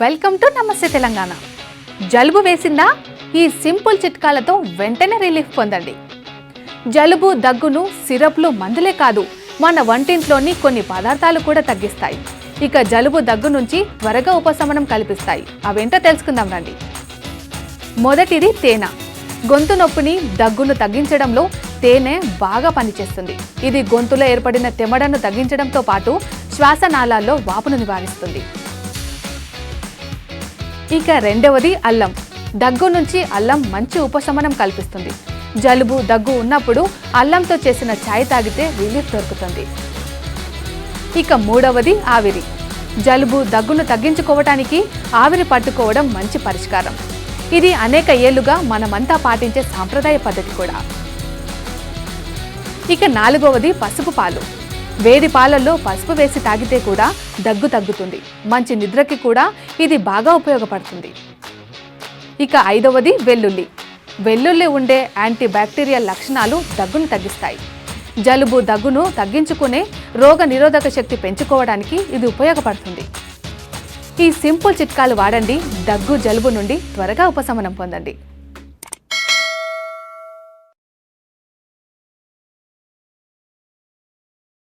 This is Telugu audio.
వెల్కమ్ టు నమస్తే తెలంగాణ. జలుబు వేసిందా? ఈ సింపుల్ చిట్కాలతో వెంటనే రిలీఫ్ పొందండి. జలుబు, దగ్గును సిరప్లు, మందులే కాదు, మన వంటింట్లోని కొన్ని పదార్థాలు కూడా తగ్గిస్తాయి. ఇక జలుబు, దగ్గు నుంచి త్వరగా ఉపశమనం కల్పిస్తాయి. అవేంటో తెలుసుకుందాం రండి. మొదటిది తేనె. గొంతు నొప్పిని, దగ్గును తగ్గించడంలో తేనె బాగా పనిచేస్తుంది. ఇది గొంతులో ఏర్పడిన తెమడను తగ్గించడంతో పాటు శ్వాసనాళాల్లో వాపును నివారిస్తుంది. ఇక రెండవది అల్లం. దగ్గు నుంచి అల్లం మంచి ఉపశమనం కల్పిస్తుంది. జలుబు, దగ్గు ఉన్నప్పుడు అల్లంతో చేసిన ఛాయ్ తాగితే రిలీఫ్ దొరుకుతుంది. ఇక మూడవది ఆవిరి. జలుబు, దగ్గును తగ్గించుకోవటానికి ఆవిరి పట్టుకోవడం మంచి పరిష్కారం. ఇది అనేక ఏళ్లుగా మనమంతా పాటించే సాంప్రదాయ పద్ధతి కూడా. ఇక నాలుగవది పసుపు పాలు. వేడి పాలల్లో పసుపు వేసి తాగితే కూడా దగ్గు తగ్గుతుంది. మంచి నిద్రకి కూడా ఇది బాగా ఉపయోగపడుతుంది. ఇక ఐదవది వెల్లుల్లి. వెల్లుల్లి ఉండే యాంటీ బ్యాక్టీరియల్ లక్షణాలు దగ్గును తగ్గిస్తాయి. జలుబు, దగ్గును తగ్గించుకునే రోగ నిరోధక శక్తి పెంచుకోవడానికి ఇది ఉపయోగపడుతుంది. ఈ సింపుల్ చిట్కాలు వాడండి. దగ్గు, జలుబు నుండి త్వరగా ఉపశమనం పొందండి.